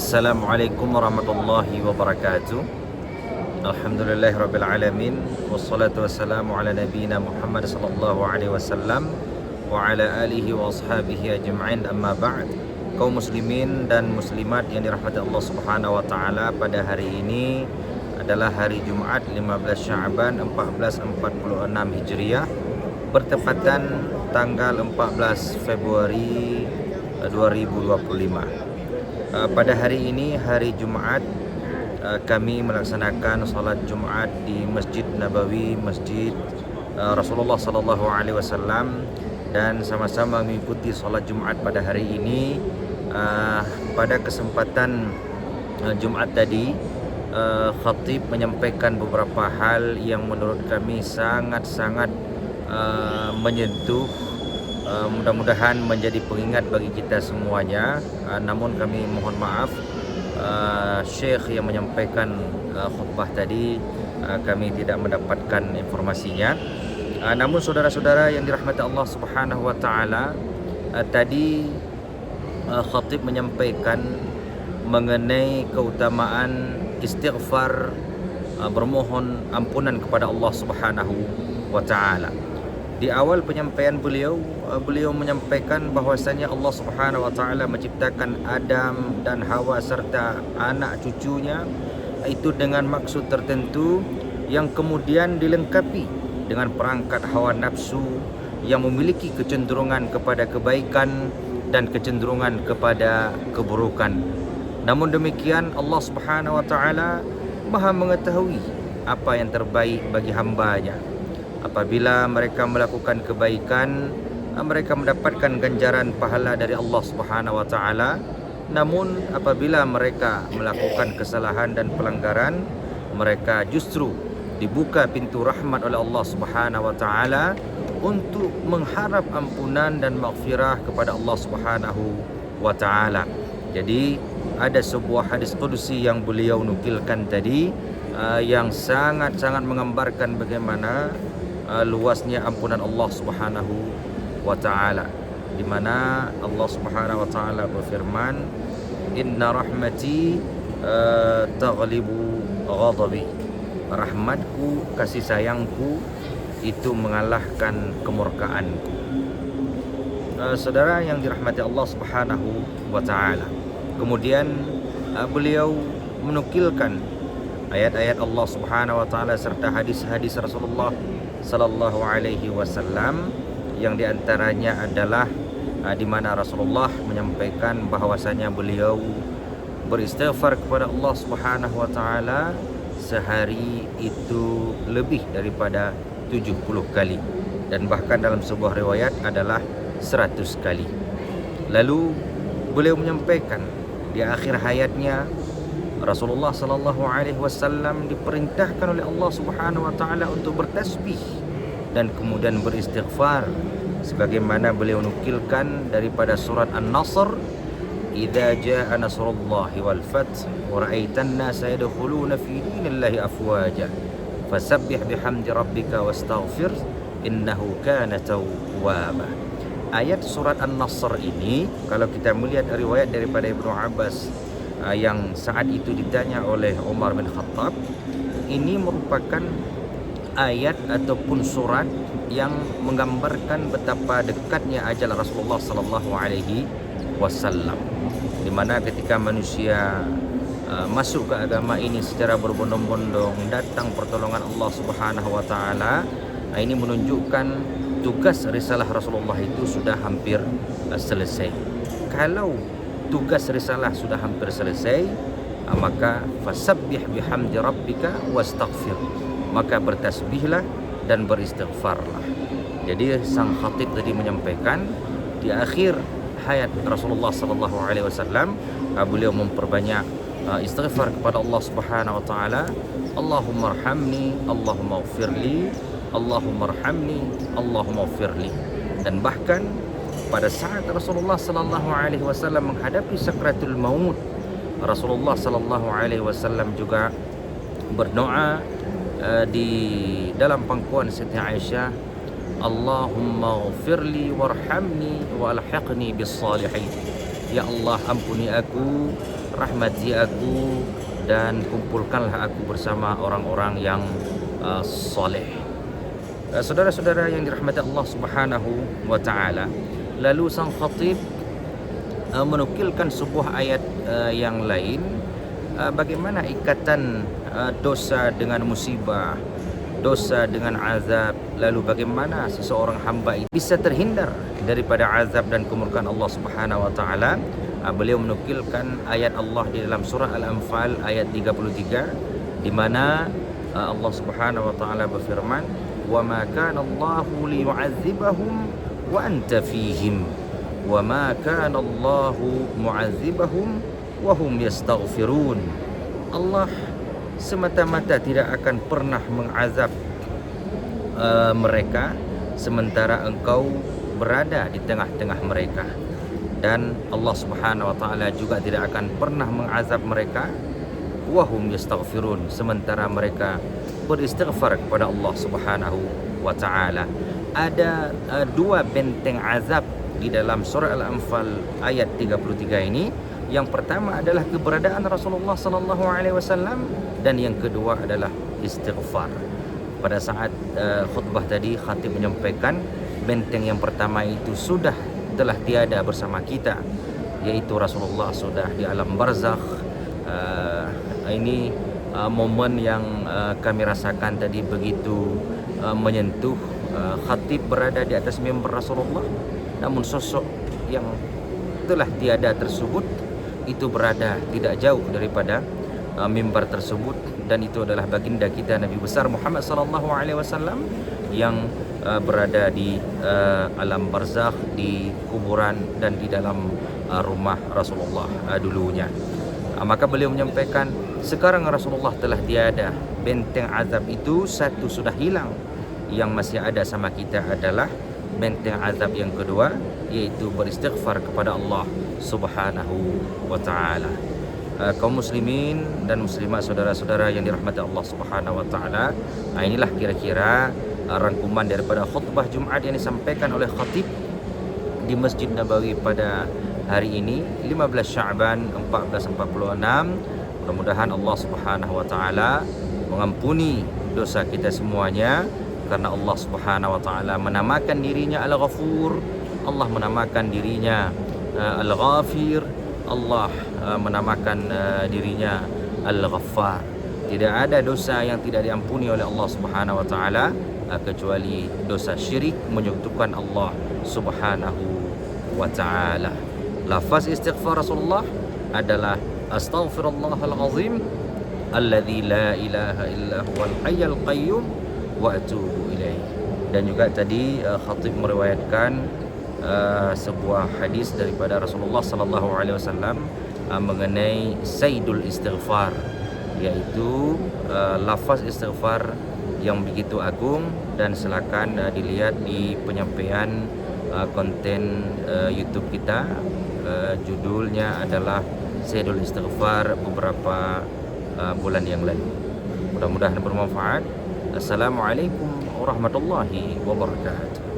Assalamualaikum warahmatullahi wabarakatuh. Alhamdulillahirabbil alamin wassalatu wassalamu ala nabiyyina Muhammad sallallahu alaihi wasallam wa ala alihi wa ashabihi ajma'in, amma ba'd. Kaum muslimin dan muslimat yang dirahmati Allah Subhanahu wa taala, pada hari ini adalah hari Jumat 15 Sya'ban 1446 Hijriah, bertepatan tanggal 14 Februari 2025. Pada hari ini, hari Jumat, kami melaksanakan salat Jumat di Masjid Nabawi, Masjid Rasulullah sallallahu alaihi wasallam, dan sama-sama mengikuti salat Jumat pada hari ini. Pada kesempatan Jumat tadi, khatib menyampaikan beberapa hal yang menurut kami sangat-sangat menyentuh. Mudah-mudahan menjadi pengingat bagi kita semuanya. Namun kami mohon maaf, Syekh yang menyampaikan khutbah tadi kami tidak mendapatkan informasinya. Namun saudara-saudara yang dirahmati Allah Subhanahu wa taala, tadi khatib menyampaikan mengenai keutamaan istighfar, bermohon ampunan kepada Allah Subhanahu wa taala. Di awal penyampaian beliau menyampaikan bahwasanya Allah Subhanahu wa taala menciptakan Adam dan Hawa serta anak cucunya itu dengan maksud tertentu yang kemudian dilengkapi dengan perangkat hawa nafsu yang memiliki kecenderungan kepada kebaikan dan kecenderungan kepada keburukan. Namun demikian, Allah Subhanahu wa taala Maha mengetahui apa yang terbaik bagi hamba-Nya. Apabila mereka melakukan kebaikan, mereka mendapatkan ganjaran pahala dari Allah Subhanahu wa taala. Namun apabila mereka melakukan kesalahan dan pelanggaran, mereka justru dibuka pintu rahmat oleh Allah Subhanahu wa taala untuk mengharap ampunan dan maghfirah kepada Allah Subhanahu wa taala. Jadi ada sebuah hadis qudsi yang beliau nukilkan tadi, yang sangat-sangat menggambarkan bagaimana luasnya ampunan Allah Subhanahu wa taala, di mana Allah Subhanahu wa taala berfirman, "Inna rahmati taghlibu ghadabi." Rahmatku, kasih sayangku itu mengalahkan kemurkaanku. Saudara yang dirahmati Allah Subhanahu wa taala, kemudian beliau menukilkan ayat-ayat Allah Subhanahu wa taala serta hadis-hadis Rasulullah sallallahu alaihi wasallam, yang diantaranya adalah di mana Rasulullah menyampaikan bahwasanya beliau beristighfar kepada Allah Subhanahu wa taala sehari itu lebih daripada 70 kali, dan bahkan dalam sebuah riwayat adalah 100 kali. Lalu beliau menyampaikan di akhir hayatnya, Rasulullah sallallahu alaihi wasallam diperintahkan oleh Allah Subhanahu wa taala untuk bertasbih dan kemudian beristighfar, sebagaimana beliau nukilkan daripada surat An-Nasr, "Idza jaa nasrullahi wal fath wa ra'aitan nasa yadkhuluna fi dinillahi afwaja fasabbih bihamdi rabbika wastaghfir innahu kana tawwaba." Ayat surat An-Nasr ini, kalau kita melihat riwayat daripada Ibnu Abbas yang saat itu ditanya oleh Umar bin Khattab, ini merupakan ayat ataupun surat yang menggambarkan betapa dekatnya ajal Rasulullah sallallahu alaihi wasallam, di mana ketika manusia masuk ke agama ini secara berbondong-bondong, datang pertolongan Allah Subhanahu wa taala. Ini menunjukkan tugas risalah Rasulullah itu sudah hampir selesai. Kalau tugas risalah sudah hampir selesai, maka fasabbih bihamdi rabbika wastaghfir, maka bertasbihlah dan beristighfarlah. Jadi sang khatib tadi menyampaikan di akhir hayat Rasulullah sallallahu alaihi wasallam, beliau memperbanyak istighfar kepada Allah Subhanahu wa taala. Allahumma arhamni, Allahumma ighfirli, Allahumma arhamni, Allahumma ighfirli. Dan bahkan pada saat Rasulullah sallallahu alaihi wasallam menghadapi sakratul maut, Rasulullah sallallahu alaihi wasallam juga berdoa di dalam pangkuan Siti Aisyah, Allahumma ghfirli warhamni wa alhiqni bis salihin. Ya Allah, ampuni aku rahmati aku dan kumpulkanlah aku bersama orang-orang yang soleh. Saudara-saudara yang dirahmati Allah Subhanahu wa taala, lalu sang khatib menukilkan sebuah ayat yang lain, bagaimana ikatan dosa dengan musibah, dosa dengan azab, lalu bagaimana seseorang hamba itu bisa terhindar daripada azab dan kemurkaan Allah Subhanahu wa taala. Beliau menukilkan ayat Allah di dalam surah Al-Anfal ayat 33, di mana Allah Subhanahu wa taala berfirman, "Wa ma kana Allahu liyu'adzibahum wa anta fihim, wa ma kana Allahu mu'adzibahum wa hum yastaghfirun." Allah semata-mata tidak akan pernah mengazab mereka sementara engkau berada di tengah-tengah mereka, dan Allah Subhanahu wa taala juga tidak akan pernah mengazab mereka wahum yastaghfirun sementara mereka beristighfar kepada Allah Subhanahu wa taala. Ada dua benteng azab di dalam surah Al-Anfal ayat 33 ini. Yang pertama adalah keberadaan Rasulullah sallallahu alaihi wasallam, dan yang kedua adalah istighfar. Pada saat khutbah tadi, khatib menyampaikan benteng yang pertama itu sudah telah tiada bersama kita, yaitu Rasulullah sudah di alam barzakh. Ini momen yang kami rasakan tadi begitu menyentuh. Khatib berada di atas mimbar Rasulullah, namun sosok yang telah tiada tersebut itu berada tidak jauh daripada mimbar tersebut, dan itu adalah baginda kita Nabi besar Muhammad sallallahu alaihi wasallam yang berada di alam barzakh, di kuburan dan di dalam rumah Rasulullah dulunya. Maka beliau menyampaikan, sekarang Rasulullah telah tiada, benteng azab itu satu sudah hilang, yang masih ada sama kita adalah benteng azab yang kedua, yaitu beristighfar kepada Allah Subhanahu wa taala. Kaum muslimin dan muslimat, saudara-saudara yang dirahmati Allah Subhanahu wa taala, inilah kira-kira rangkuman daripada khutbah Jumat yang disampaikan oleh khatib di Masjid Nabawi pada hari ini 15 Sya'ban 1446. Mudah-mudahan Allah Subhanahu wa taala mengampuni dosa kita semuanya, karena Allah Subhanahu wa taala menamakan dirinya Al-Ghafur, Allah menamakan dirinya Al-Ghafir, Allah menamakan dirinya Al-Ghaffar. Tidak ada dosa yang tidak diampuni oleh Allah Subhanahu wa taala kecuali dosa syirik, menyekutukan Allah Subhanahu wa taala. Lafaz istighfar Rasulullah adalah astaghfirullahal azim alladzi la ilaha illa huwal hayyul qayyum wa atubu ilaih. Dan juga tadi khatib meriwayatkan sebuah hadis daripada Rasulullah sallallahu alaihi wasallam mengenai sayyidul istighfar, yaitu lafaz istighfar yang begitu agung, dan silakan dilihat di penyampaian konten YouTube kita. Judulnya adalah Sayyidul Istighfar beberapa bulan yang lalu. Mudah-mudahan bermanfaat. Assalamualaikum warahmatullahi wabarakatuh.